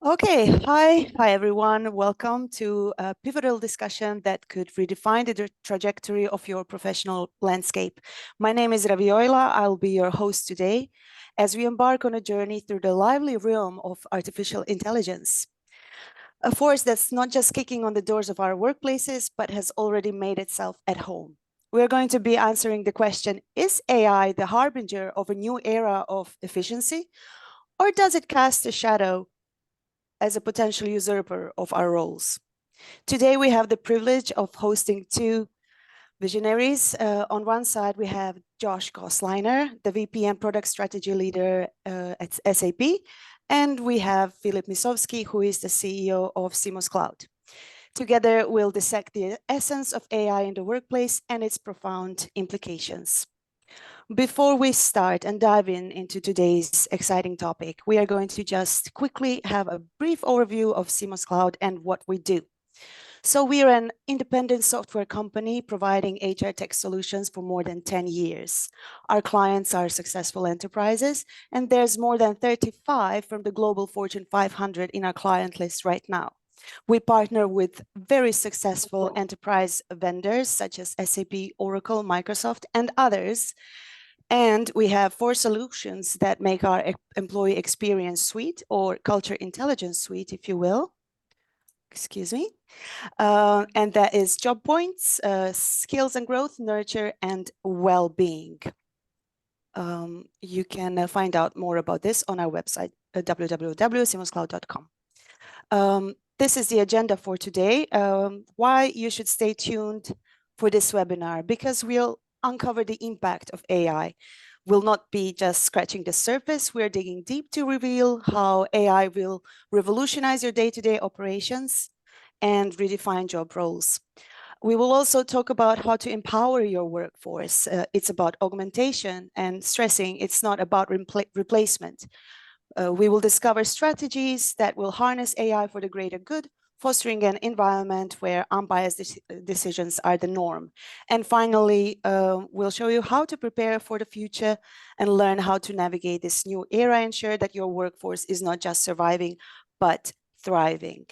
Okay, hi everyone. Welcome to a pivotal discussion that could redefine the trajectory of your professional landscape. My name is Raviola. I'll be your host today as we embark on a journey through the lively realm of artificial intelligence, a force that's not just kicking on the doors of our workplaces, but has already made itself at home. We're going to be answering the question, is AI the harbinger of a new era of efficiency, or does it cast a shadow as a potential usurper of our roles? Today, we have the privilege of hosting two visionaries. On one side, we have Josh Gosliner, the VP and Product Strategy Leader at SAP. And we have Filip Misovski, who is the CEO of Semos Cloud. Together, we'll dissect the essence of AI in the workplace and its profound implications. Before we start and dive into today's exciting topic, we are going to just quickly have a brief overview of Semos Cloud and what we do. So we are an independent software company providing HR tech solutions for more than 10 years. Our clients are successful enterprises, and there's more than 35 from the global Fortune 500 in our client list right now. We partner with very successful enterprise vendors such as SAP, Oracle, Microsoft, and others. And we have 4 solutions that make our employee experience suite, or culture intelligence suite, if you will. Excuse me. And that is job points, skills and growth, nurture, and well-being. You can find out more about this on our website, www.semoscloud.com. This is the agenda for today. Why you should stay tuned for this webinar, because we'll uncover the impact of AI. We'll not be just scratching the surface. We're digging deep to reveal how AI will revolutionize your day-to-day operations and redefine job roles. We will also talk about how to empower your workforce. It's about augmentation, and stressing it's not about replacement. We will discover strategies that will harness AI for the greater good, fostering an environment where unbiased decisions are the norm. And finally, we'll show you how to prepare for the future and learn how to navigate this new era, ensure that your workforce is not just surviving, but thriving.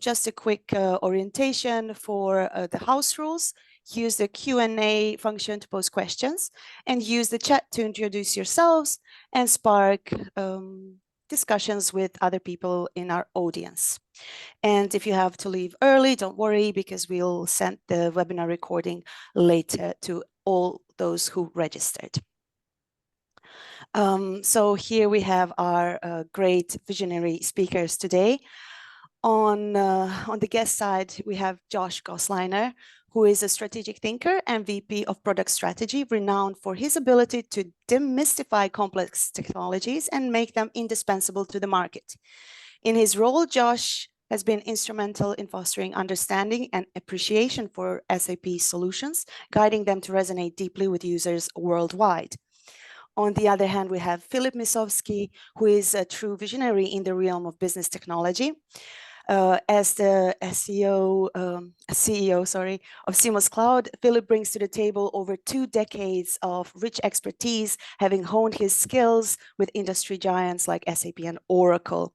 Just a quick orientation for the house rules. Use the Q&A function to pose questions, and use the chat to introduce yourselves and spark discussions with other people in our audience. And if you have to leave early, don't worry, because we'll send the webinar recording later to all those who registered. So here we have our great visionary speakers today. On the guest side, we have Josh Gosliner, who is a strategic thinker and VP of Product Strategy, renowned for his ability to demystify complex technologies and make them indispensable to the market. In his role, Josh has been instrumental in fostering understanding and appreciation for SAP solutions, guiding them to resonate deeply with users worldwide. On the other hand, we have Filip Misovski, who is a true visionary in the realm of business technology. As the CEO of Semos Cloud, Filip brings to the table over 2 decades of rich expertise, having honed his skills with industry giants like SAP and Oracle.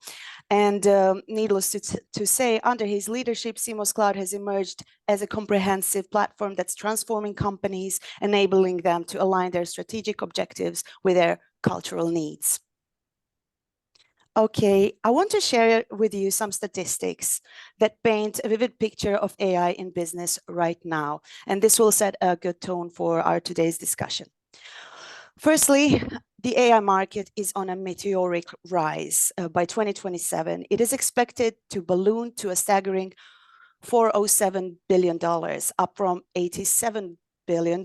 And needless to say, under his leadership, Semos Cloud has emerged as a comprehensive platform that's transforming companies, enabling them to align their strategic objectives with their cultural needs. Okay, I want to share with you some statistics that paint a vivid picture of AI in business right now, and this will set a good tone for our today's discussion. Firstly, the AI market is on a meteoric rise. By 2027, it is expected to balloon to a staggering $407 billion, up from $87 billion,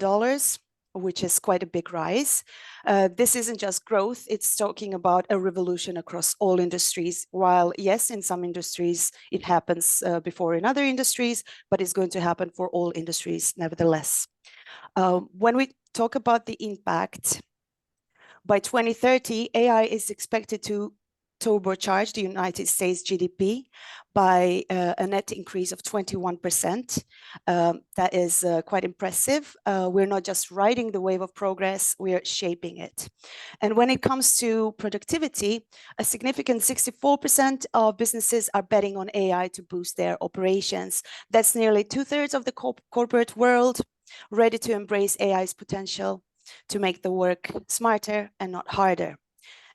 which is quite a big rise. This isn't just growth, it's talking about a revolution across all industries. While yes, in some industries, it happens before in other industries, but it's going to happen for all industries nevertheless. When we talk about the impact, by 2030, AI is expected to turbocharge the United States GDP by a net increase of 21%. That is quite impressive. We're not just riding the wave of progress, we are shaping it. And when it comes to productivity, a significant 64% of businesses are betting on AI to boost their operations. That's nearly 2/3 of the corporate world ready to embrace AI's potential to make the work smarter and not harder.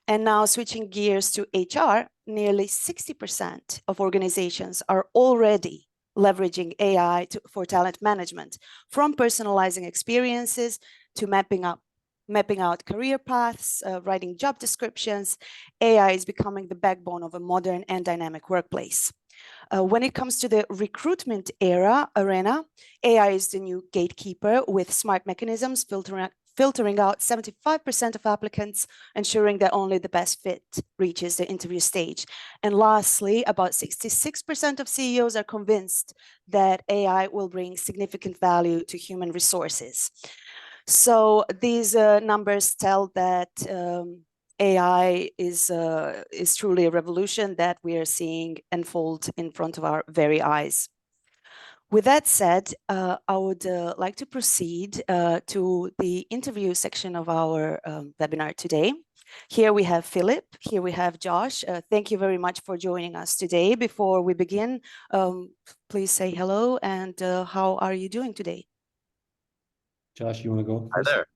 And now switching gears to HR, nearly 60% of organizations are already leveraging AI for talent management, from personalizing experiences to mapping out career paths, writing job descriptions. AI is becoming the backbone of a modern and dynamic workplace. When it comes to the recruitment arena, AI is the new gatekeeper with smart mechanisms filtering out 75% of applicants, ensuring that only the best fit reaches the interview stage. And lastly, about 66% of CEOs are convinced that AI will bring significant value to human resources. So these numbers tell that AI is truly a revolution that we are seeing unfold in front of our very eyes. With that said, I would like to proceed to the interview section of our webinar today. Here we have Filip, here we have Josh. Thank you very much for joining us today. Before we begin, please say hello and how are you doing today? Josh, you want to go Hi first?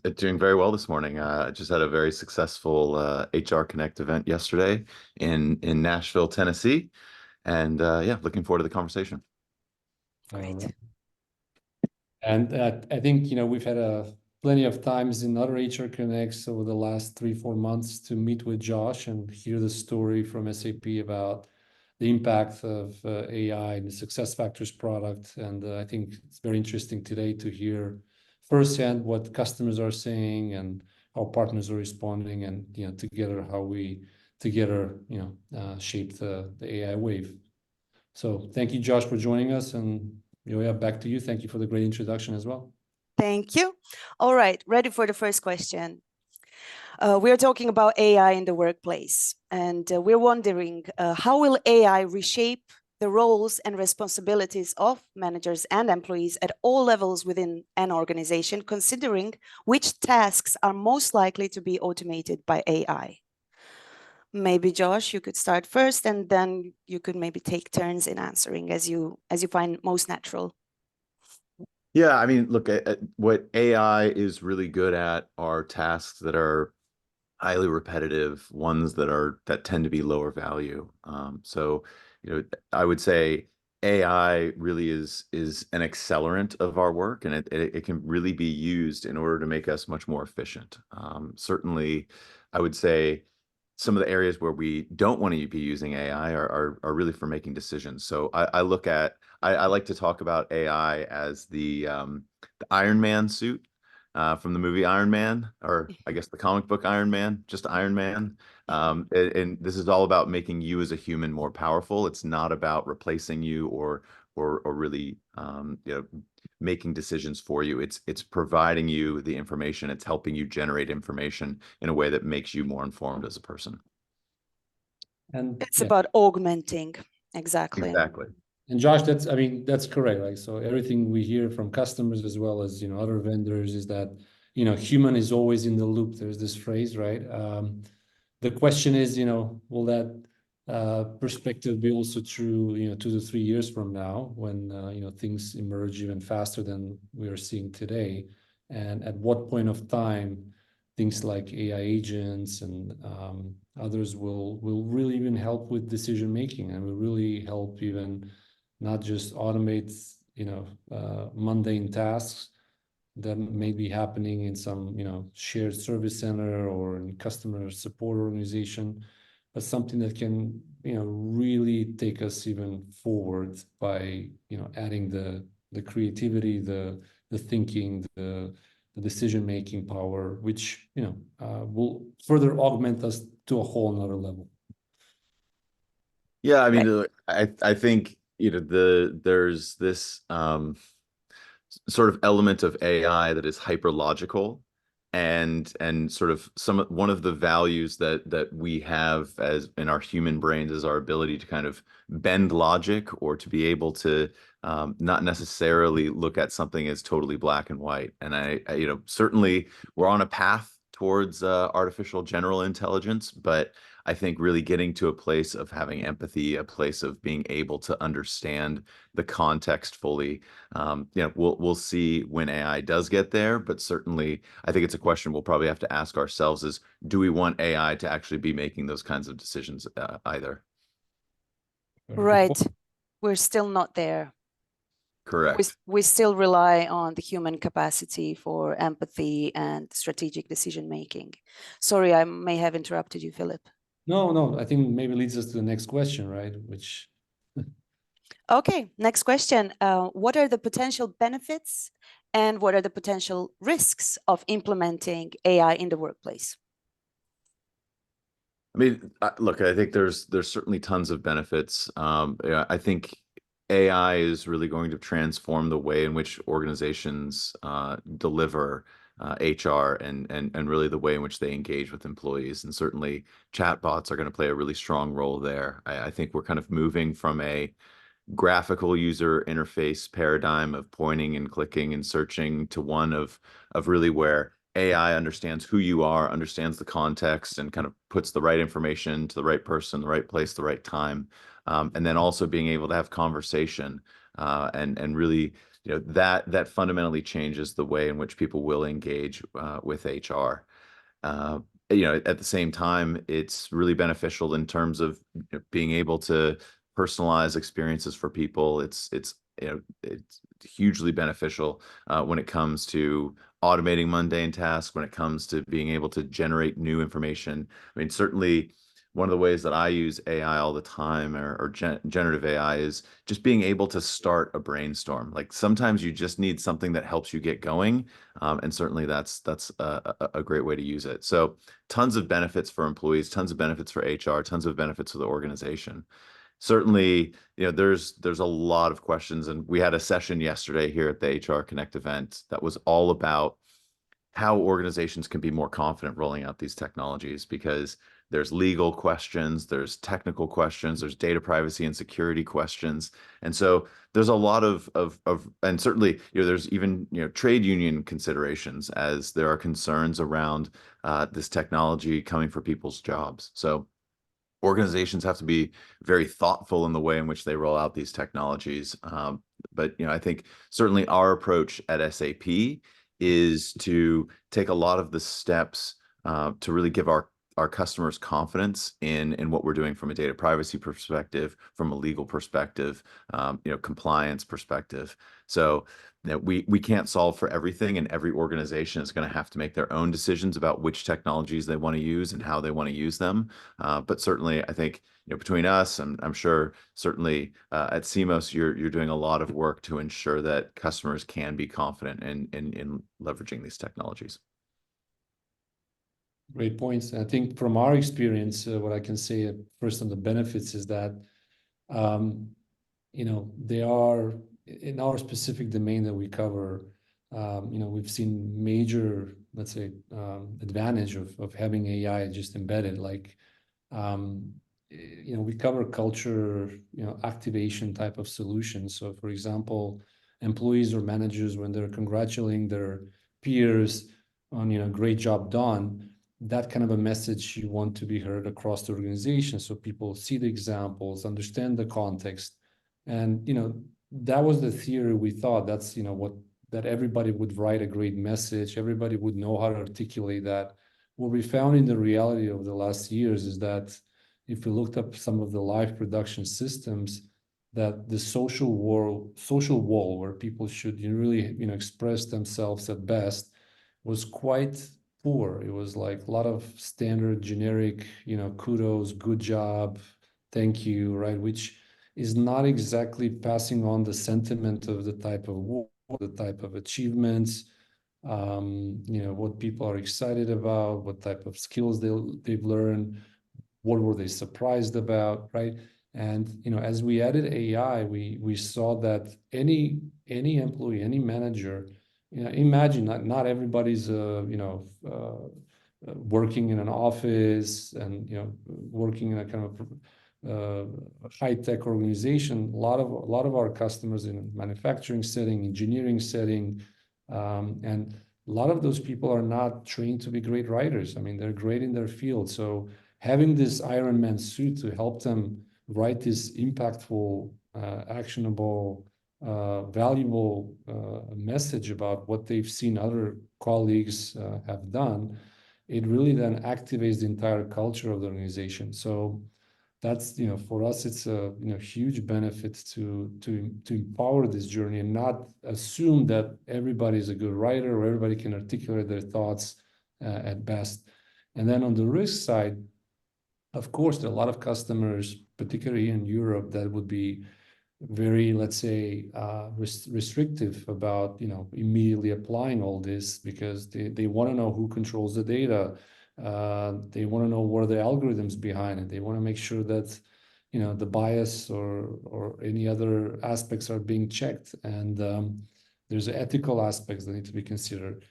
there. Doing very well this morning. I just had a very successful HR Connect event yesterday in Nashville, Tennessee. And yeah, looking forward to the conversation. Great. And I think, we've had plenty of times in other HR Connects over the last 3-4 months to meet with Josh and hear the story from SAP about the impact of AI and the SuccessFactors product. And I think it's very interesting today to hear firsthand what customers are saying and how partners are responding, and together how we shape the AI wave. So thank you, Josh, for joining us, and Yoya, back to you. Thank you for the great introduction as well. Thank you. All right, ready for the first question. We're talking about AI in the workplace, and we're wondering how will AI reshape the roles and responsibilities of managers and employees at all levels within an organization, considering which tasks are most likely to be automated by AI? Maybe Josh, you could start first, and then you could maybe take turns in answering as you find most natural. Yeah, I mean, look, what AI is really good at are tasks that are highly repetitive, ones that tend to be lower value. So, I would say AI really is an accelerant of our work, and it can really be used in order to make us much more efficient. Certainly, I would say some of the areas where we don't want to be using AI are really for making decisions. So I like to talk about AI as the Iron Man suit from the movie Iron Man, or I guess the comic book Iron Man, just Iron Man. And this is all about making you as a human more powerful. It's not about replacing you or really making decisions for you. It's providing you the information. It's helping you generate information in a way that makes you more informed as a person. And it's about augmenting. Exactly. Exactly. And Josh, that's correct. Like, so everything we hear from customers as well as other vendors is that human is always in the loop. There's this phrase, right? The question is, will that perspective be also true 2 to 3 years from now, when things emerge even faster than we are seeing today? And at what point of time things like AI agents and others will really even help with decision making, and will really help even not just automate mundane tasks that may be happening in some shared service center or in customer support organization, but something that can really take us even forward by adding the creativity, the thinking, the decision-making power, which will further augment us to a whole nother level. Yeah, I mean, I think there's this sort of element of AI that is hyper logical, and sort of one of the values that we have as in our human brains is our ability to kind of bend logic, or to be able to not necessarily look at something as totally black and white. And I certainly we're on a path towards artificial general intelligence, but I think really getting to a place of having empathy, a place of being able to understand the context fully. We'll see when AI does get there, but certainly I think it's a question we'll probably have to ask ourselves: is do we want AI to actually be making those kinds of decisions either? Right. We're still not there. Correct. We still rely on the human capacity for empathy and strategic decision making. Sorry, I may have interrupted you, Filip. No, I think maybe leads us to the next question, right? Which Okay, next question. What are the potential benefits and what are the potential risks of implementing AI in the workplace? I mean, look, I think there's certainly tons of benefits. I think AI is really going to transform the way in which organizations deliver HR and really the way in which they engage with employees. And certainly chatbots are going to play a really strong role there. I think we're kind of moving from a graphical user interface paradigm of pointing and clicking and searching to one of really where AI understands who you are, understands the context, and kind of puts the right information to the right person, the right place, the right time, and then also being able to have conversation and really, that fundamentally changes the way in which people will engage with HR. At the same time, it's really beneficial in terms of being able to personalize experiences for people. It's hugely beneficial when it comes to automating mundane tasks, when it comes to being able to generate new information. I mean, certainly one of the ways that I use AI all the time, or generative AI, is just being able to start a brainstorm. Like sometimes you just need something that helps you get going, and certainly that's a great way to use it. So tons of benefits for employees, tons of benefits for HR, tons of benefits for the organization. Certainly, there's a lot of questions, and we had a session yesterday here at the HR Connect event that was all about how organizations can be more confident rolling out these technologies, because there's legal questions, there's technical questions, there's data privacy and security questions. And so there's a lot of and certainly, there's even, trade union considerations, as there are concerns around this technology coming for people's jobs. So organizations have to be very thoughtful in the way in which they roll out these technologies. But I think certainly our approach at SAP is to take a lot of the steps to really give our customers confidence in what we're doing from a data privacy perspective, from a legal perspective, compliance perspective. So we can't solve for everything, and every organization is going to have to make their own decisions about which technologies they want to use and how they want to use them. But certainly, I think between us, and I'm sure certainly at Semos, you're doing a lot of work to ensure that customers can be confident in leveraging these technologies. Great points. I think from our experience, what I can say first on the benefits is that, they are in our specific domain that we cover. We've seen major, let's say, advantage of having AI just embedded. Like, we cover culture, activation type of solutions. So, for example, employees or managers, when they're congratulating their peers on, great job done, that kind of a message you want to be heard across the organization, so people see the examples, understand the context. And that was the theory. We thought that's that everybody would write a great message, everybody would know how to articulate that. What we found in the reality of the last years is that if we looked up some of the live production systems, that the social wall where people should really express themselves at best was quite poor. It was like a lot of standard generic, kudos, good job, thank you, right? Which is not exactly passing on the sentiment of the type of work, the type of achievements, what people are excited about, what type of skills they've learned, what were they surprised about, right? And as we added AI, we saw that any employee, any manager imagine not everybody's working in an office and working in a kind of high-tech organization. A lot of our customers in manufacturing setting, engineering setting, and a lot of those people are not trained to be great writers. I mean, they're great in their field. So having this Iron Man suit to help them write this impactful, actionable, valuable message about what they've seen other colleagues have done, it really then activates the entire culture of the organization. So that's, for us, it's a huge benefit to empower this journey and not assume that everybody is a good writer or everybody can articulate their thoughts at best. And then on the risk side, of course, there are a lot of customers, particularly in Europe, that would be very, let's say, restrictive about immediately applying all this, because they want to know who controls the data. They want to know what are the algorithms behind it. They want to make sure that the bias or any other aspects are being checked, and there's ethical aspects that need to be considered.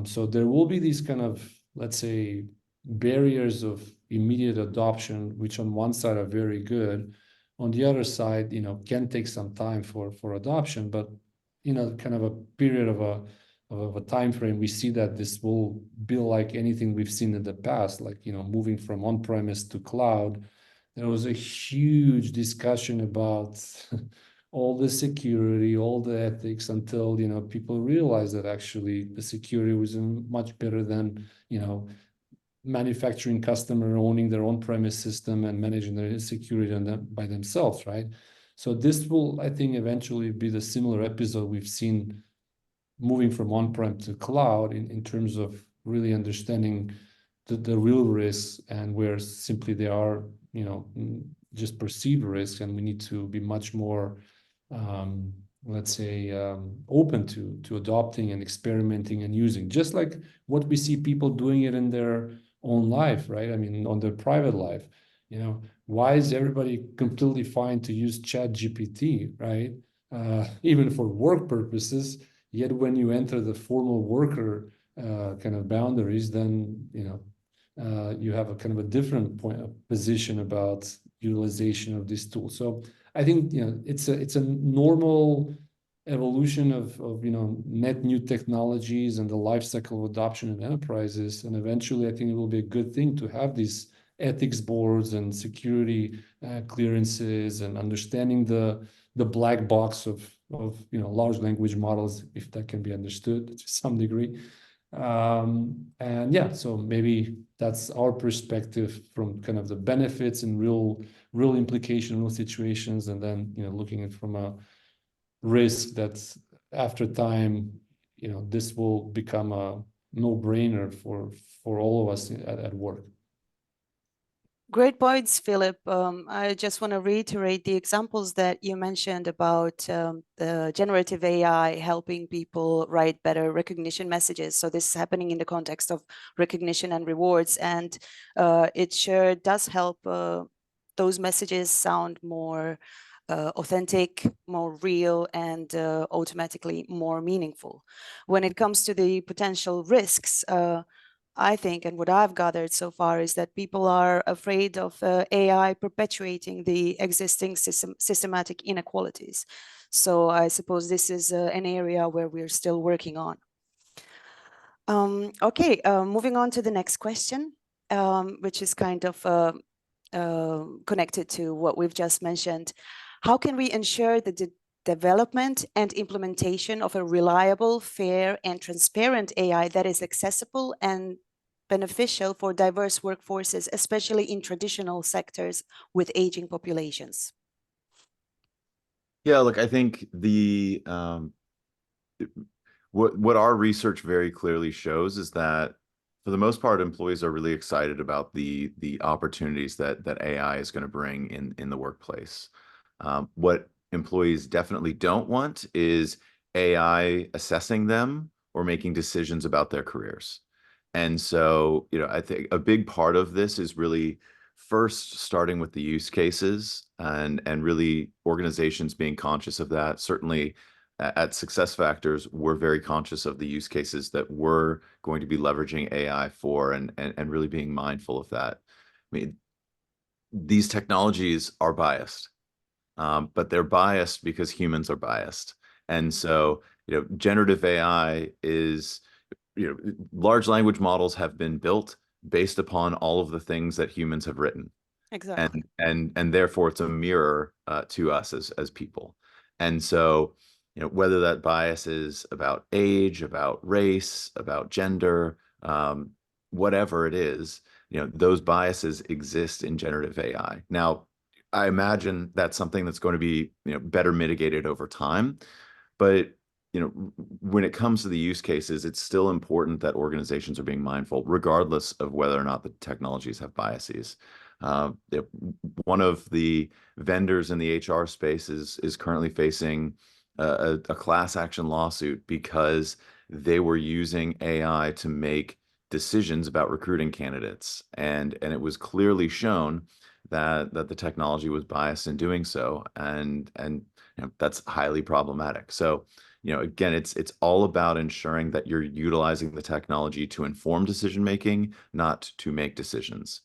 So there will be these kind of, let's say, barriers of immediate adoption, which on one side are very good. On the other side, can take some time for adoption, but kind of a period of a time frame, we see that this will be like anything we've seen in the past, like moving from on-premise to cloud. There was a huge discussion about all the security, all the ethics, until people realized that actually the security was much better than manufacturing customer owning their own premise system and managing their security by themselves, right? So this will, I think, eventually be the similar episode we've seen moving from on-prem to cloud in terms of really understanding the real risks, and where simply they are, just perceived risks, and we need to be much more, let's say, open to adopting and experimenting and using, just like what we see people doing it in their own life, right? I mean, on their private life, why is everybody completely fine to use ChatGPT, right? Even for work purposes, yet when you enter the formal worker kind of boundaries, then you have a kind of a different position about utilization of this tool. So I think it's a normal evolution of net new technologies and the life cycle of adoption in enterprises. And eventually, I think it will be a good thing to have these ethics boards and security clearances, and understanding the black box of large language models, if that can be understood to some degree. And yeah, so maybe that's our perspective from kind of the benefits and real implication, real situations, and then looking at from a risk that's after time, this will become a no-brainer for all of us at work. Great points, Filip. I just want to reiterate the examples that you mentioned about the generative AI helping people write better recognition messages. So this is happening in the context of recognition and rewards, and it sure does help those messages sound more authentic, more real, and automatically more meaningful. When it comes to the potential risks, I think, and what I've gathered so far, is that people are afraid of AI perpetuating the existing systematic inequalities. So I suppose this is an area where we're still working on. Okay, moving on to the next question, which is kind of connected to what we've just mentioned. How can we ensure the development and implementation of a reliable, fair, and transparent AI that is accessible and beneficial for diverse workforces, especially in traditional sectors with aging populations? Yeah, look, I think what our research very clearly shows is that for the most part, employees are really excited about the opportunities that AI is going to bring in the workplace. What employees definitely don't want is AI assessing them or making decisions about their careers. And so, I think a big part of this is really first starting with the use cases and really organizations being conscious of that. Certainly, at SuccessFactors, we're very conscious of the use cases that we're going to be leveraging AI for, and really being mindful of that. I mean, these technologies are biased, but they're biased because humans are biased. And so, generative AI is, large language models have been built based upon all of the things that humans have written. Exactly. And therefore it's a mirror to us as people. And so, whether that bias is about age, about race, about gender, whatever it is, those biases exist in generative AI. Now, I imagine that's something that's going to be, better mitigated over time. But when it comes to the use cases, it's still important that organizations are being mindful, regardless of whether or not the technologies have biases. One of the vendors in the HR space is currently facing a class action lawsuit because they were using AI to make decisions about recruiting candidates, and it was clearly shown that the technology was biased in doing so, and that's highly problematic. So, again, it's all about ensuring that you're utilizing the technology to inform decision making, not to make decisions.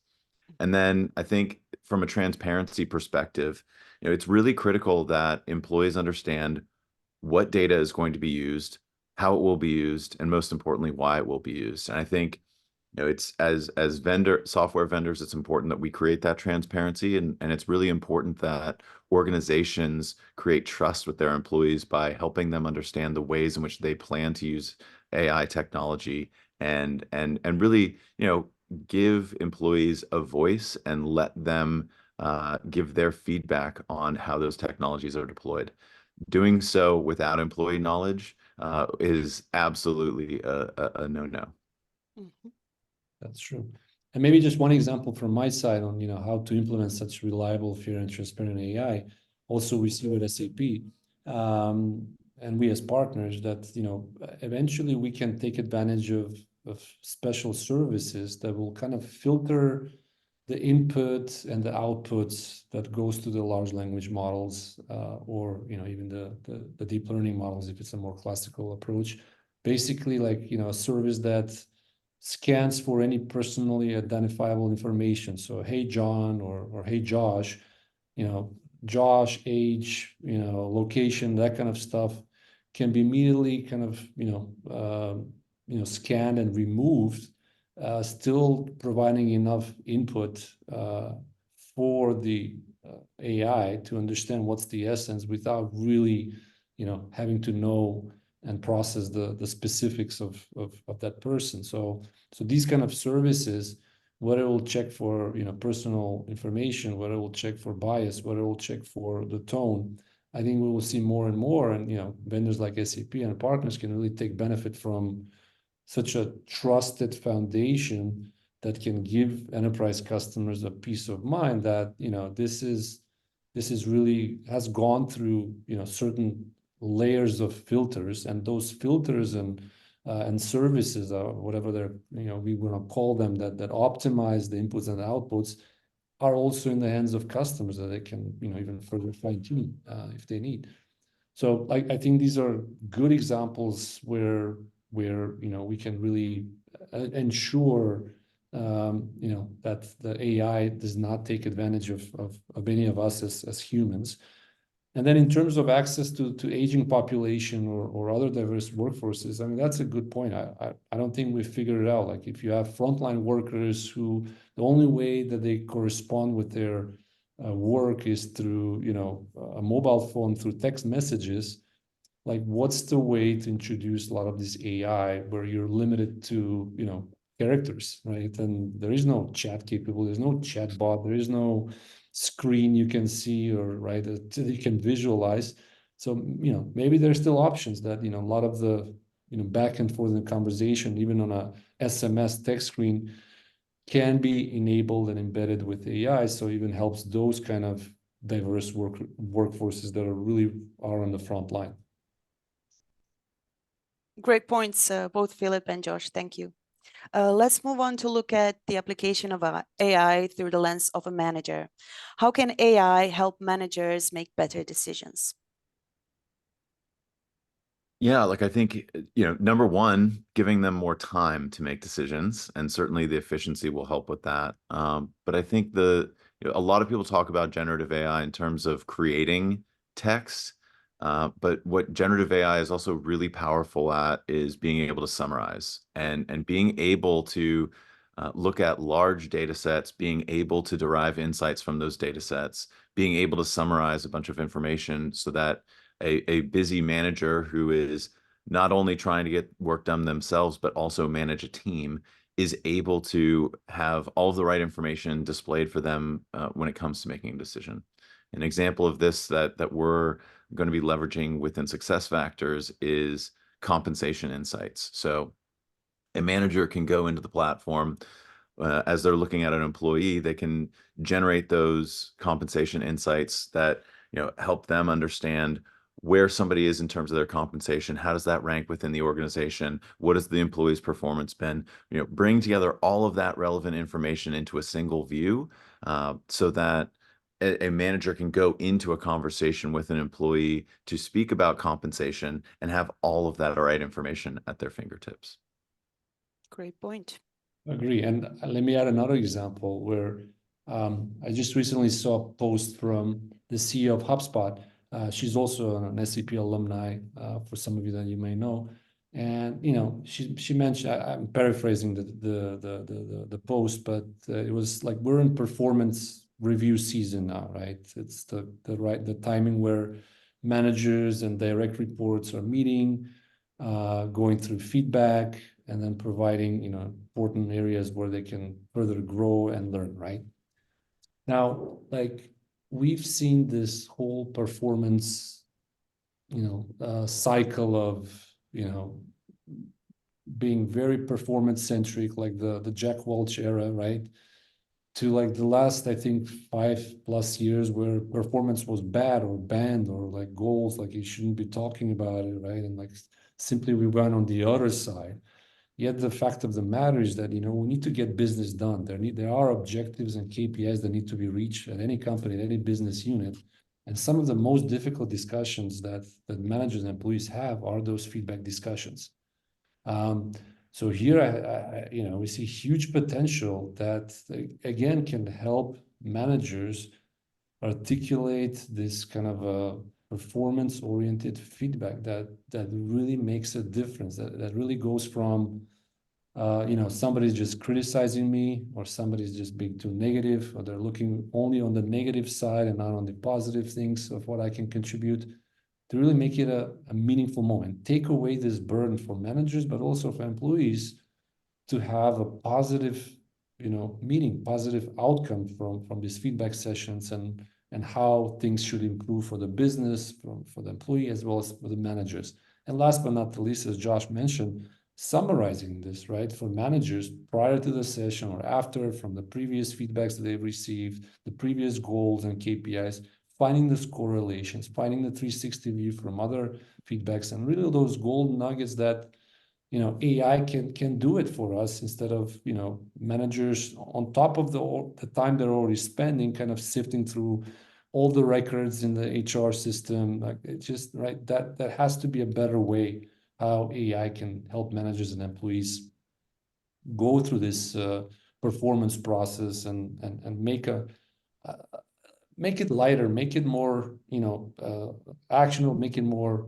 And then I think from a transparency perspective, it's really critical that employees understand what data is going to be used, how it will be used, and most importantly, why it will be used. And I think, it's as software vendors, it's important that we create that transparency, and it's really important that organizations create trust with their employees by helping them understand the ways in which they plan to use AI technology, and really, give employees a voice and let them give their feedback on how those technologies are deployed. Doing so without employee knowledge is absolutely a no-no. Mhm. That's true. And maybe just one example from my side on, how to implement such reliable, fair, and transparent AI. Also, we see with SAP, and we as partners that, eventually we can take advantage of special services that will kind of filter the input and the outputs that goes to the large language models, or even the deep learning models if it's a more classical approach. Basically, like a service that scans for any personally identifiable information. So, hey John, or hey Josh, Josh, age, location, that kind of stuff can be immediately kind of scanned and removed, still providing enough input for the AI to understand what's the essence without really, having to know and process the specifics of that person. So these kind of services, whether it will check for personal information, whether it will check for bias, whether it will check for the tone, I think we will see more and more, and vendors like SAP and partners can really take benefit from such a trusted foundation that can give enterprise customers a peace of mind that this is really has gone through certain layers of filters, and those filters and services, or whatever they're we want to call them, that optimize the inputs and the outputs, are also in the hands of customers that they can even further fine tune if they need. So I think these are good examples where we can really ensure that the AI does not take advantage of any of us as humans. And then in terms of access to aging population or other diverse workforces, I mean, that's a good point. I don't think we've figured it out. Like if you have frontline workers who the only way that they correspond with their work is through, a mobile phone, through text messages, like what's the way to introduce a lot of this AI where you're limited to, characters, right? And there is no chat capable, there's no chat bot, there is no screen you can see, or right, that you can visualize. So, maybe there's still options that, a lot of the, back and forth in the conversation, even on a SMS text screen, can be enabled and embedded with AI. So even helps those kind of diverse workforces that are on the front line. Great points, both Filip and Josh. Thank you. Let's move on to look at the application of AI through the lens of a manager. How can AI help managers make better decisions? Yeah, like I think, number one, giving them more time to make decisions, and certainly the efficiency will help with that. But I think a lot of people talk about generative AI in terms of creating text. But what generative AI is also really powerful at is being able to summarize and being able to look at large data sets, being able to derive insights from those data sets, being able to summarize a bunch of information so that a busy manager who is not only trying to get work done themselves, but also manage a team is able to have all of the right information displayed for them when it comes to making a decision. An example of this that we're going to be leveraging within success factors is compensation insights. So a manager can go into the platform as they're looking at an employee, they can generate those compensation insights that help them understand where somebody is in terms of their compensation. How does that rank within the organization? What has the employee's performance been? Bring together all of that relevant information into a single view so that a manager can go into a conversation with an employee to speak about compensation and have all of that right information at their fingertips. Great point. Agree. And let me add another example where I just recently saw a post from the CEO of HubSpot. She's also an SAP alumni, for some of you that you may know. And she mentioned, I'm paraphrasing the post, but it was like, we're in performance review season now, right? It's the timing where managers and direct reports are meeting, going through feedback, and then providing important areas where they can further grow and learn, right? Now, like, we've seen this whole performance cycle of being very performance centric, like the Jack Welch era, right, to like the last, I think, 5+ years where performance was bad or banned, or like goals, like you shouldn't be talking about it, right? And like simply we went on the other side. Yet the fact of the matter is that we need to get business done. There are objectives and KPIs that need to be reached at any company, at any business unit. And some of the most difficult discussions that managers and employees have are those feedback discussions. So here, we see huge potential that, again, can help managers articulate this kind of a performance-oriented feedback that really makes a difference, that really goes from, somebody's just criticizing me, or somebody's just being too negative, or they're looking only on the negative side and not on the positive things of what I can contribute, to really make it a meaningful moment. Take away this burden for managers, but also for employees, to have a positive, meaning, positive outcome from these feedback sessions, and how things should improve for the business, for the employee, as well as for the managers. And last but not the least, as Josh mentioned, summarizing this, right, for managers prior to the session or after, from the previous feedbacks that they've received, the previous goals and KPIs, finding those correlations, finding the 360 view from other feedbacks, and really those gold nuggets that AI can do it for us, instead of managers, on top of the time they're already spending kind of sifting through all the records in the HR system. Like, it's just, right, that has to be a better way how AI can help managers and employees go through this performance process, and make it lighter, make it more actionable, make it more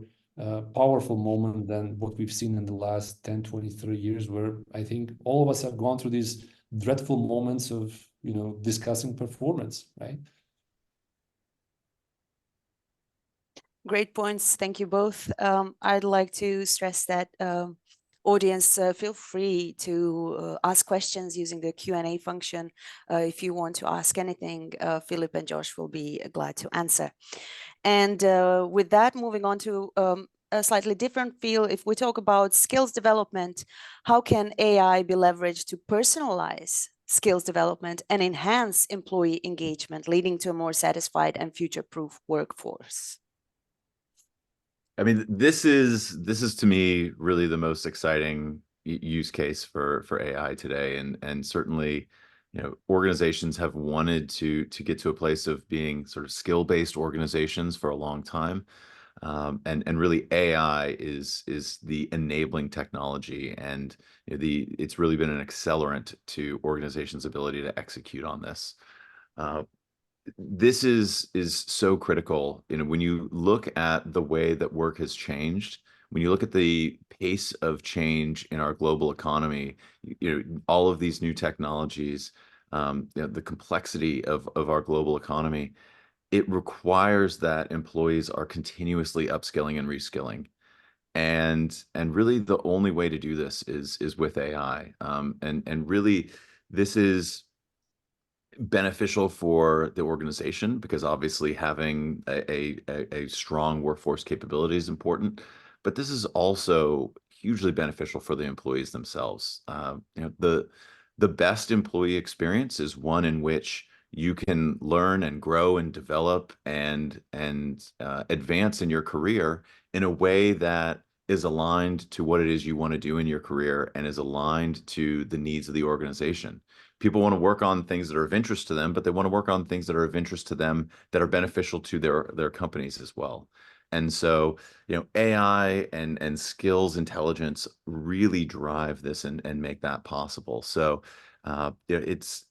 powerful moment than what we've seen in the last 10, 23 years, where I think all of us have gone through these dreadful moments of discussing performance, right? Great points. Thank you both. I'd like to stress that audience, feel free to ask questions using the Q&A function. If you want to ask anything, Filip and Josh will be glad to answer. And with that, moving on to a slightly different field, if we talk about skills development, how can AI be leveraged to personalize skills development and enhance employee engagement, leading to a more satisfied and future-proof workforce? I mean, this is to me really the most exciting use case for AI today, and certainly, organizations have wanted to get to a place of being sort of skill-based organizations for a long time. And really AI is the enabling technology, and it's really been an accelerant to organizations' ability to execute on this. This is so critical. When you look at the way that work has changed, when you look at the pace of change in our global economy, all of these new technologies, the complexity of our global economy, it requires that employees are continuously upskilling and reskilling. And really the only way to do this is with AI. And really this is beneficial for the organization, because obviously having a strong workforce capability is important, but this is also hugely beneficial for the employees themselves. The best employee experience is one in which you can learn and grow and develop and advance in your career in a way that is aligned to what it is you want to do in your career and is aligned to the needs of the organization. People want to work on things that are of interest to them, but they want to work on things that are of interest to them that are beneficial to their companies as well. And so, AI and skills intelligence really drive this and make that possible. So, it's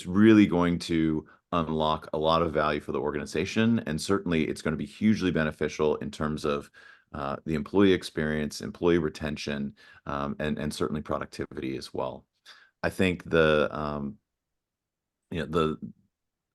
really going to unlock a lot of value for the organization, and certainly it's going to be hugely beneficial in terms of the employee experience, employee retention, and certainly productivity as well. I think you know,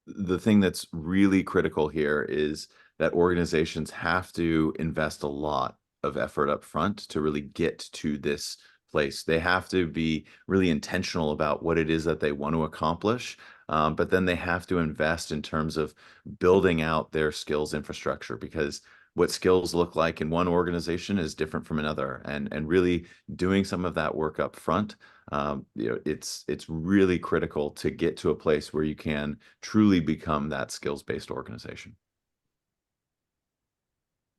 the thing that's really critical here is that organizations have to invest a lot of effort up front to really get to this place. They have to be really intentional about what it is that they want to accomplish, but then they have to invest in terms of building out their skills infrastructure, because what skills look like in one organization is different from another, and really doing some of that work up front. It's really critical to get to a place where you can truly become that skills-based organization.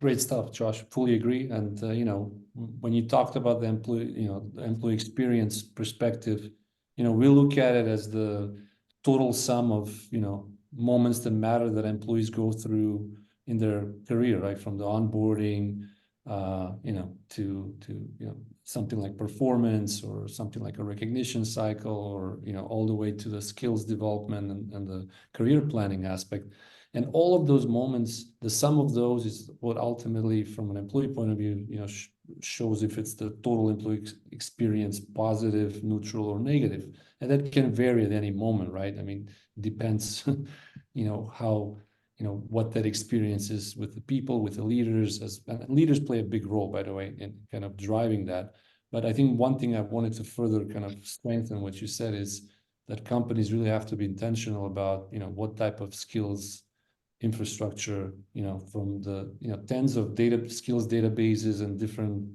Great stuff, Josh. Fully agree. And when you talked about the employee experience perspective, we look at it as the total sum of moments that matter that employees go through in their career, right? From the onboarding, to something like performance, or something like a recognition cycle, or all the way to the skills development and the career planning aspect. And all of those moments, the sum of those is what ultimately, from an employee point of view, shows if it's the total employee experience positive, neutral, or negative. And that can vary at any moment, right? I mean, depends, how, what that experience is with the people, with the leaders. And leaders play a big role, by the way, in kind of driving that. But I think one thing I wanted to further kind of strengthen what you said is that companies really have to be intentional about, what type of skills infrastructure, from the tens of skills databases and different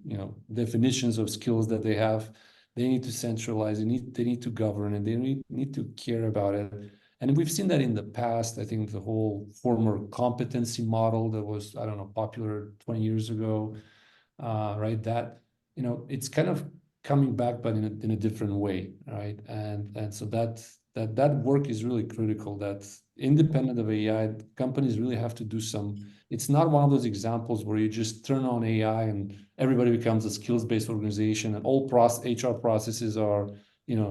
definitions of skills that they have. They need to centralize. They need to govern, and they need to care about it. And we've seen that in the past. I think the whole former competency model that was, I don't know, popular 20 years ago, right? That it's kind of coming back, but in a different way, right? And so that work is really critical. That independent of AI, companies really have to do some. It's not one of those examples where you just turn on AI and everybody becomes a skills-based organization and all HR processes are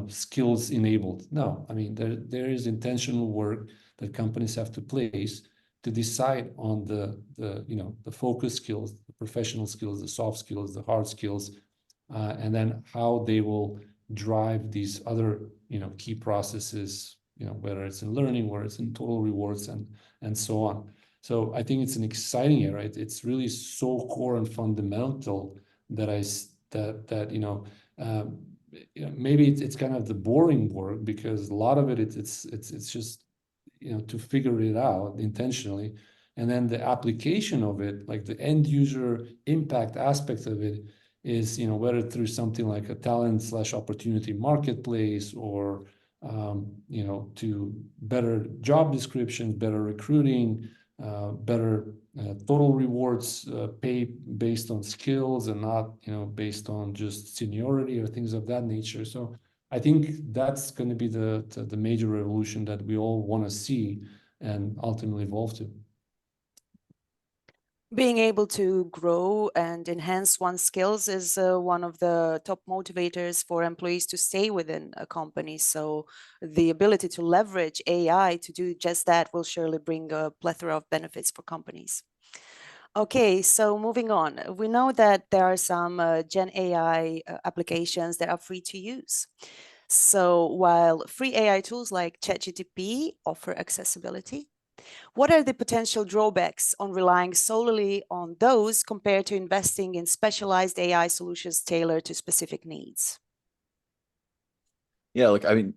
skills enabled. No, I mean there is intentional work that companies have to place to decide on the focus skills, the professional skills, the soft skills, the hard skills, and then how they will drive these other key processes, whether it's in learning, whether it's in total rewards, and so on. So I think it's an exciting area, right? It's really so core and fundamental that maybe it's kind of the boring work, because a lot of it's just to figure it out intentionally, and then the application of it, like the end user impact aspect of it, is whether through something like a talent/opportunity marketplace, or to better job descriptions, better recruiting, better total rewards, pay based on skills and not based on just seniority or things of that nature. So I think that's going to be the major revolution that we all want to see and ultimately evolve to. Being able to grow and enhance one's skills is one of the top motivators for employees to stay within a company. So the ability to leverage AI to do just that will surely bring a plethora of benefits for companies. Okay, so moving on. We know that there are some Gen AI applications that are free to use. So while free AI tools like ChatGPT offer accessibility, what are the potential drawbacks on relying solely on those compared to investing in specialized AI solutions tailored to specific needs? Yeah, look, I mean,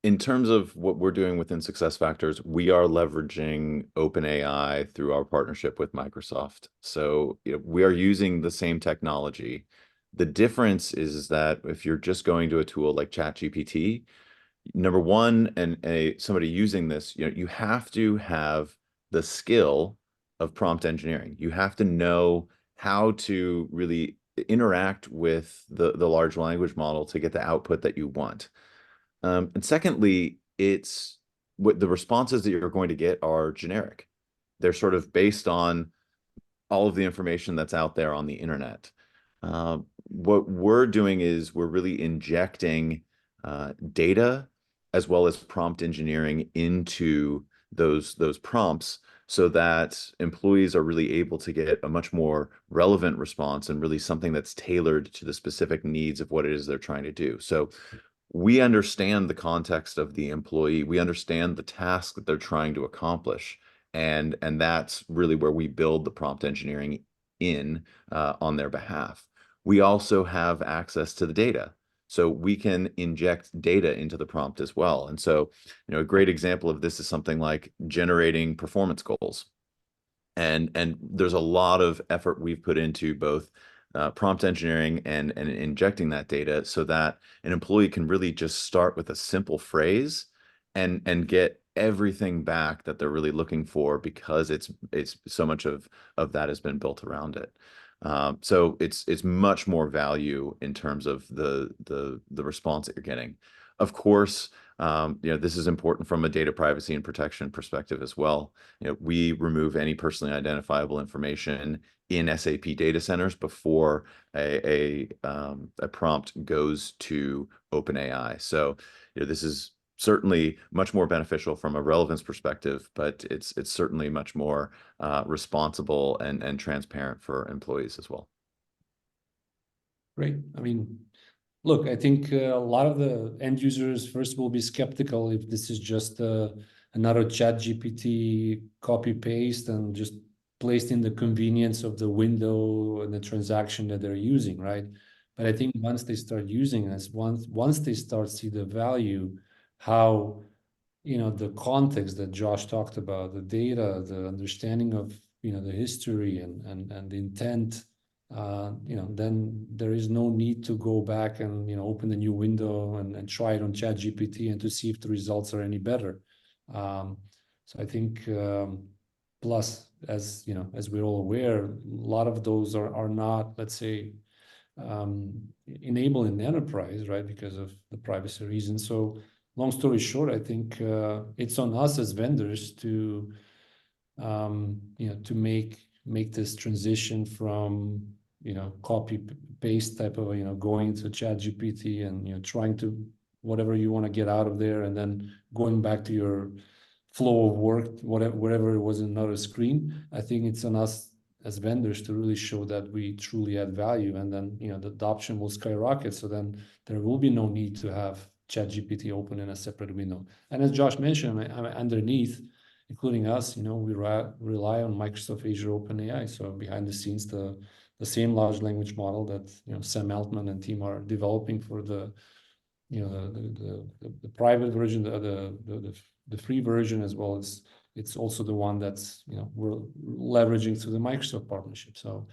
in terms of what we're doing within SuccessFactors, we are leveraging OpenAI through our partnership with Microsoft. So, we are using the same technology. The difference is that if you're just going to a tool like ChatGPT, number one, and somebody using this, you have to have the skill of prompt engineering. You have to know how to really interact with the large language model to get the output that you want. And secondly, it's what the responses that you're going to get are generic. They're sort of based on all of the information that's out there on the internet. What we're doing is we're really injecting data as well as prompt engineering into those prompts so that employees are really able to get a much more relevant response and really something that's tailored to the specific needs of what it is they're trying to do. So we understand the context of the employee. We understand the task that they're trying to accomplish. And that's really where we build the prompt engineering in on their behalf. We also have access to the data. So we can inject data into the prompt as well. And so, a great example of this is something like generating performance goals. And there's a lot of effort we've put into both prompt engineering and injecting that data so that an employee can really just start with a simple phrase and get everything back that they're really looking for because it's so much of that has been built around it. So it's much more value in terms of the response that you're getting. Of course, this is important from a data privacy and protection perspective as well. We remove any personally identifiable information in SAP data centers before a prompt goes to OpenAI. So, this is certainly much more beneficial from a relevance perspective, but it's certainly much more responsible and transparent for employees as well. Great. I mean, look, I think a lot of the end users first will be skeptical if this is just another ChatGPT copy paste and just placed in the convenience of the window and the transaction that they're using, right? But I think once they start using this, once they start see the value, how the context that Josh talked about, the data, the understanding of the history and the intent, then there is no need to go back and open a new window and try it on ChatGPT and to see if the results are any better. So I think plus as as we're all aware, a lot of those are not, let's say, enabled in the enterprise, right, because of the privacy reasons. So long story short, I think it's on us as vendors to to make this transition from copy paste type of going to ChatGPT and trying to whatever you want to get out of there and then going back to your flow of work, whatever it was in another screen. I think it's on us as vendors to really show that we truly add value, and then the adoption will skyrocket. So then there will be no need to have ChatGPT open in a separate window. And as Josh mentioned, underneath, including us, we rely on Microsoft Azure OpenAI. So behind the scenes, the same large language model that Sam Altman and team are developing for the the private version, the free version, as well as it's also the one that's we're leveraging through the Microsoft partnership. So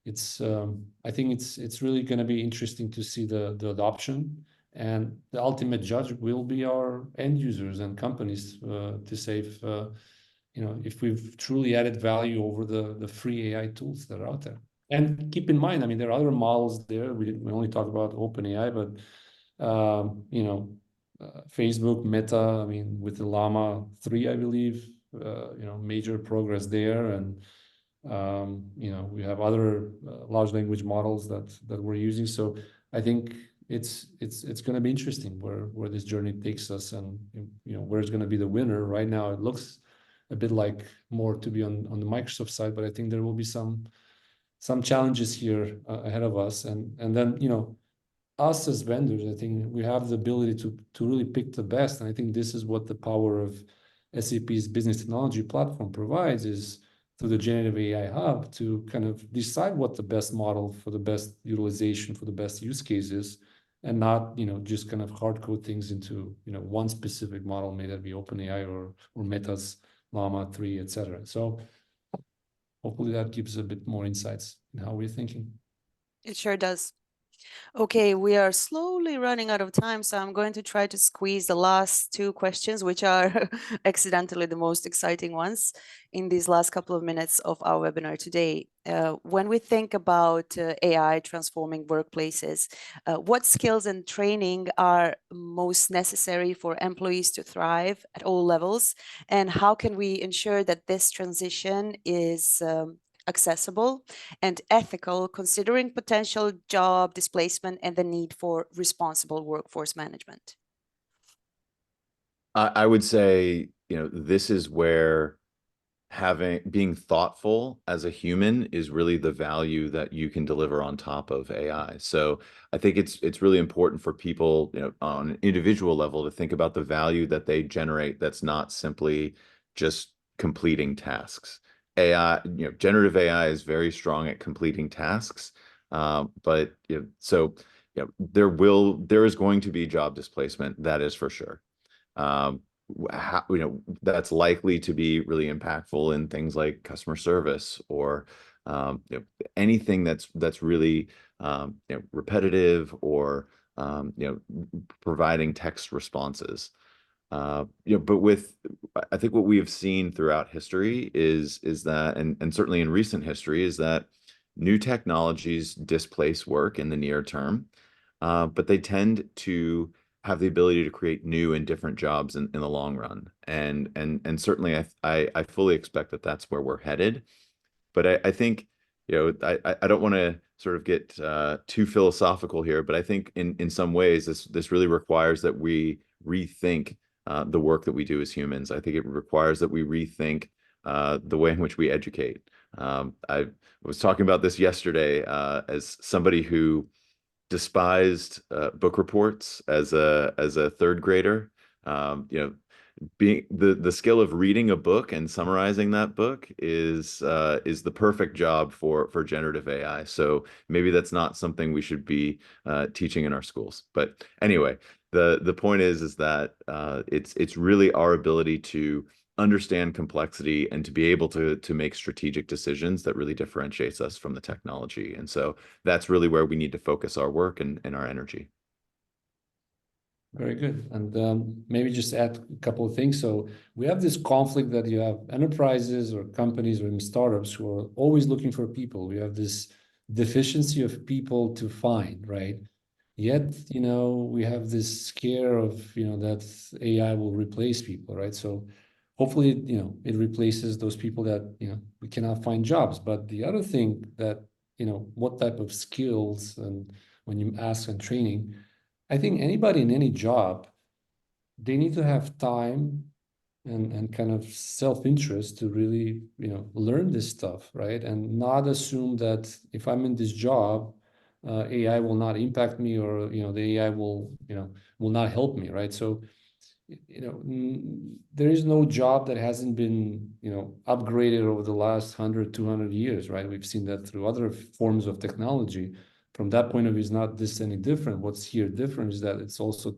it's I think it's really going to be interesting to see the adoption, and the ultimate judge will be our end users and companies to say if we've truly added value over the free AI tools that are out there. And keep in mind, I mean, there are other models there. We only talk about OpenAI, but Facebook, Meta, I mean, with the Llama 3, I believe, major progress there. And We have other large language models that we're using. So I think it's going to be interesting where this journey takes us, and where's going to be the winner. Right now, it looks a bit like more to be on the Microsoft side, but I think there will be some challenges here ahead of us, and then us as vendors, I think we have the ability to really pick the best, and I think this is what the power of SAP's business technology platform provides, is through the generative AI hub to kind of decide what the best model for the best utilization for the best use cases, and not just kind of hard code things into one specific model, may that be OpenAI or Meta's Llama 3, etc. So hopefully that gives a bit more insights in how we're thinking. It sure does. Okay, we are slowly running out of time, so I'm going to try to squeeze the last two questions, which are accidentally the most exciting ones, in these last couple of minutes of our webinar today. When we think about AI transforming workplaces, what skills and training are most necessary for employees to thrive at all levels? And how can we ensure that this transition is accessible and ethical, considering potential job displacement and the need for responsible workforce management? I would say, this is where being thoughtful as a human is really the value that you can deliver on top of AI. So I think it's really important for people, on an individual level, to think about the value that they generate that's not simply just completing tasks. AI, generative AI is very strong at completing tasks, but there is going to be job displacement, that is for sure. That's likely to be really impactful in things like customer service, or anything that's really repetitive, or providing text responses. But I think what we have seen throughout history is that, and certainly in recent history, is that new technologies displace work in the near term, but they tend to have the ability to create new and different jobs in the long run. And certainly I fully expect that that's where we're headed. But I think, I don't want to sort of get too philosophical here, but I think in some ways this really requires that we rethink the work that we do as humans. I think it requires that we rethink the way in which we educate. I was talking about this yesterday as somebody who despised book reports as a third grader. Being the skill of reading a book and summarizing that book is the perfect job for generative AI. So maybe that's not something we should be teaching in our schools. But anyway, the point is that it's really our ability to understand complexity and to be able to make strategic decisions that really differentiates us from the technology. And so that's really where we need to focus our work and our energy. Very good. And maybe just add a couple of things. So we have this conflict that you have enterprises or companies or even startups who are always looking for people. We have this deficiency of people to find, right? Yet, we have this scare of, that AI will replace people, right? So hopefully, it replaces those people that, we cannot find jobs. But the other thing that, what type of skills, and when you ask on training, I think anybody in any job, they need to have time and kind of self-interest to really, learn this stuff, right? And not assume that if I'm in this job, AI will not impact me, or, the AI will not help me, right? So, there is no job that hasn't been, upgraded over the last 100, 200 years, right? We've seen that through other forms of technology. From that point of view, is not this any different. What's here different is that it's also,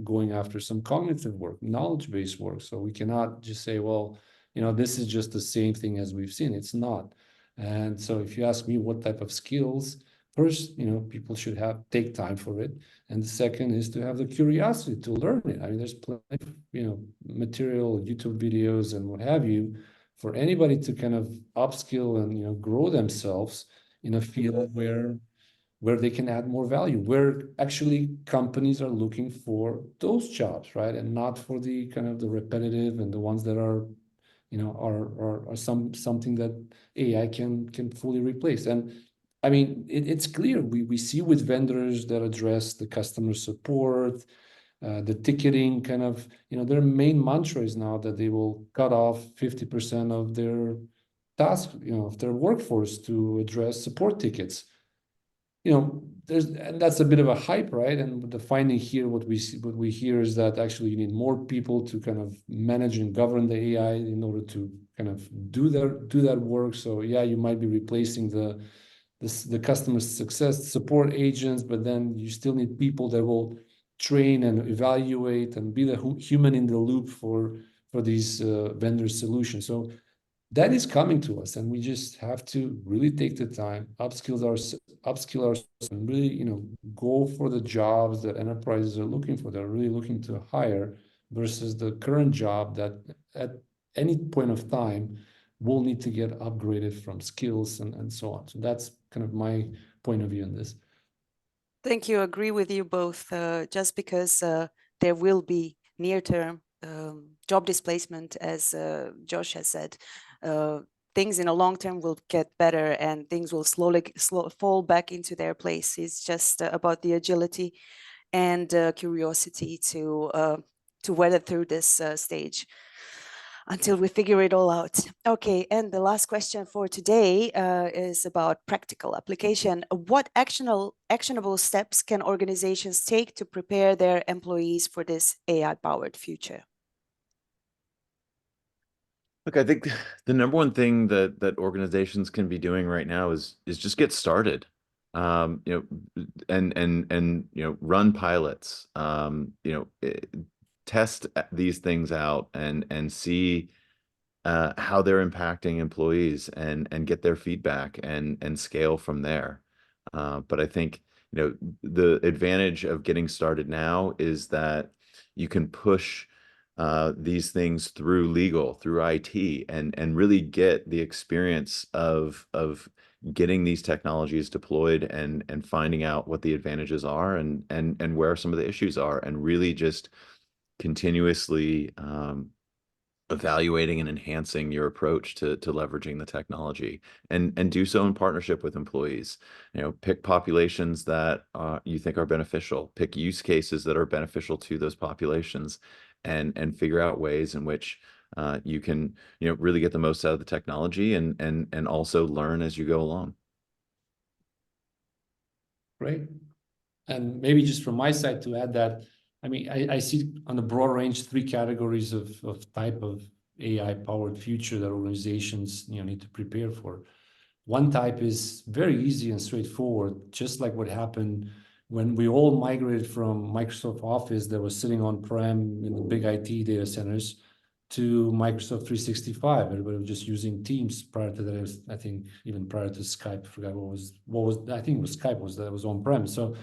going after some cognitive work, knowledge-based work. So we cannot just say, well, this is just the same thing as we've seen. It's not. And so if you ask me what type of skills, first, people should take time for it. And the second is to have the curiosity to learn it. I mean, there's plenty of, material, YouTube videos and what have you, for anybody to kind of upskill and, grow themselves in a field where they can add more value, where actually companies are looking for those jobs, right? And not for the kind of the repetitive and the ones that are, are something that AI can fully replace. And I mean, it's clear we see with vendors that address the customer support, the ticketing kind of, their main mantra is now that they will cut off 50% of their task, of their workforce to address support tickets. And that's a bit of a hype, right? And the finding here, what we hear is that actually you need more people to kind of manage and govern the AI in order to kind of do that work. So yeah, you might be replacing the customer success support agents, but then you still need people that will train and evaluate and be the human in the loop for these vendor solutions. So that is coming to us, and we just have to really take the time, upskill ourselves, and really, go for the jobs that enterprises are looking for. They're really looking to hire versus the current job that at any point of time will need to get upgraded from skills and so on. So that's kind of my point of view on this. Thank you. Agree with you both. Just because there will be near-term job displacement, as Josh has said, things in a long term will get better and things will slowly fall back into their place. It's just about the agility and curiosity to weather through this stage until we figure it all out. Okay, and the last question for today is about practical application. What actionable steps can organizations take to prepare their employees for this AI-powered future? Look, I think the number one thing that organizations can be doing right now is just get started. And run pilots. Test these things out and see how they're impacting employees and get their feedback and scale from there. But I think the advantage of getting started now is that you can push these things through legal, through IT, and really get the experience of getting these technologies deployed and finding out what the advantages are and where some of the issues are, and really just continuously evaluating and enhancing your approach to leveraging the technology, and do so in partnership with employees. Pick populations that you think are beneficial, pick use cases that are beneficial to those populations, and figure out ways in which you can really get the most out of the technology and also learn as you go along. Great. And maybe just from my side to add that, I mean, I see on the broad range 3 categories of type of AI-powered future that organizations need to prepare for. One type is very easy and straightforward, just like what happened when we all migrated from Microsoft Office that was sitting on-prem in the big IT data centers to Microsoft 365. Everybody was just using Teams. Prior to that, I think even prior to Skype, I forgot what was I think it was Skype was on-prem. So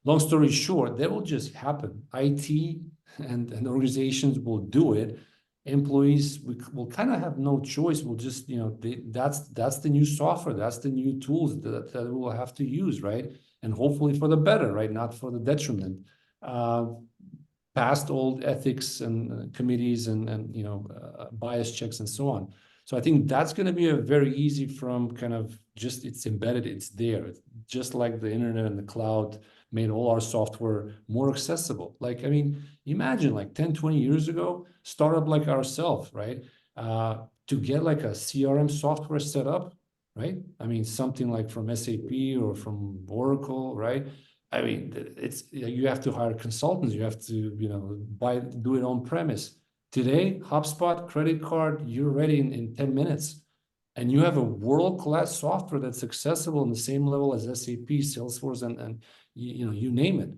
long story short, that will just happen. IT and organizations will do it. Employees will kind of have no choice. We'll just, that's the new software. That's the new tools that we'll have to use, right? And hopefully for the better, right? Not for the detriment. Past old ethics and committees and bias checks and so on. So I think that's going to be a very easy from kind of just it's embedded, it's there. It's just like the internet and the cloud made all our software more accessible. Like, I mean, imagine like 10, 20 years ago, startup like ourselves, right? To get like a CRM software set up, right? I mean, something like from SAP or from Oracle, right? I mean, it's you have to hire consultants. You have to, do it on premise. Today, HubSpot, credit card, you're ready in 10 minutes. And you have a world-class software that's accessible on the same level as SAP, Salesforce, and you name it.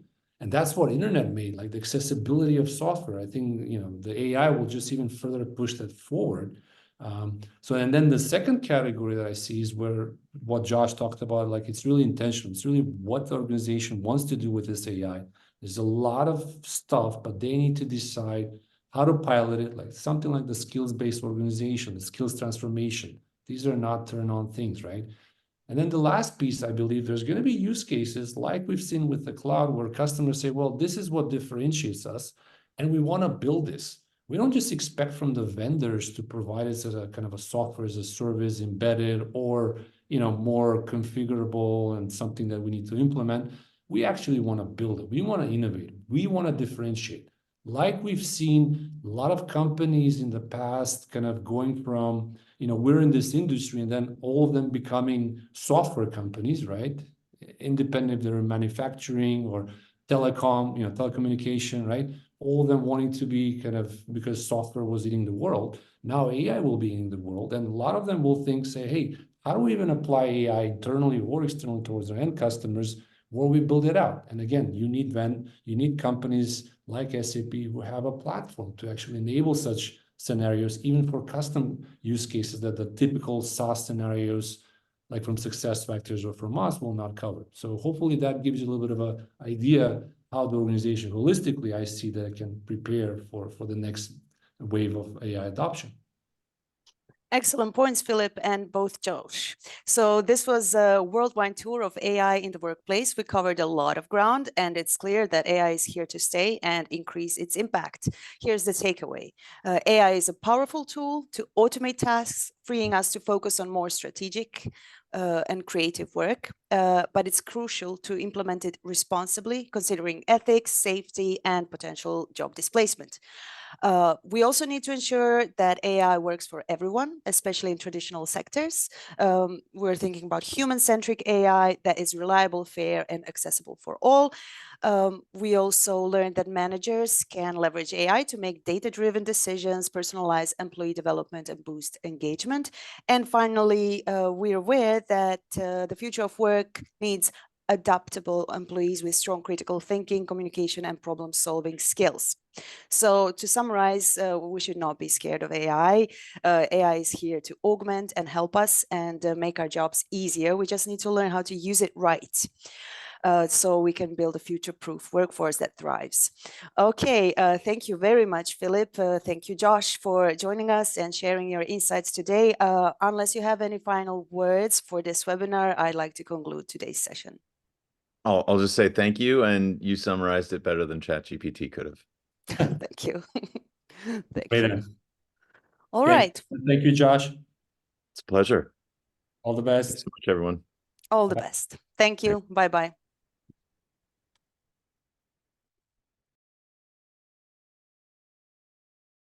And that's what internet made, like the accessibility of software. I think, the AI will just even further push that forward. And then the second category that I see is where what Josh talked about, like it's really intentional. It's really what the organization wants to do with this AI. There's a lot of stuff, but they need to decide how to pilot it, like something like the skills-based organization, the skills transformation. These are not turn-on things, right? And then the last piece, I believe there's going to be use cases like we've seen with the cloud where customers say, well, this is what differentiates us, and we want to build this. we don't just expect from the vendors to provide us as a kind of a software as a service embedded or, more configurable and something that we need to implement. We actually want to build it. We want to innovate. We want to differentiate. Like we've seen a lot of companies in the past kind of going from, we're in this industry and then all of them becoming software companies, right? Independent if they're in manufacturing or telecommunication, right? All of them wanting to be kind of, because software was eating the world. Now AI will be in the world. And a lot of them will say, hey, how do we even apply AI internally or externally towards our end customers where we build it out? And again, you need companies like SAP who have a platform to actually enable such scenarios, even for custom use cases that the typical SaaS scenarios like from SuccessFactors or from us will not cover. So hopefully that gives you a little bit of an idea how the organization holistically, I see that it can prepare for the next wave of AI adoption. Excellent points, Filip and both Josh. So this was a worldwide tour of AI in the workplace. We covered a lot of ground, and it's clear that AI is here to stay and increase its impact. Here's the takeaway. AI is a powerful tool to automate tasks, freeing us to focus on more strategic and creative work, but it's crucial to implement it responsibly, considering ethics, safety, and potential job displacement. We also need to ensure that AI works for everyone, especially in traditional sectors. We're thinking about human-centric AI that is reliable, fair, and accessible for all. We also learned that managers can leverage AI to make data-driven decisions, personalize employee development, and boost engagement. And finally, we're aware that the future of work needs adaptable employees with strong critical thinking, communication, and problem-solving skills. So to summarize, we should not be scared of AI. AI is here to augment and help us and make our jobs easier. We just need to learn how to use it right. So we can build a future-proof workforce that thrives. Okay, thank you very much, Filip. Thank you, Josh, for joining us and sharing your insights today. Unless you have any final words for this webinar, I'd like to conclude today's session. I'll just say thank you, and you summarized it better than ChatGPT could have. Thank you. Thank Great you. answer. All right. Thank you, Josh. It's a pleasure. All the Thanks best. so much, everyone. All the best. Thank you. Bye-bye.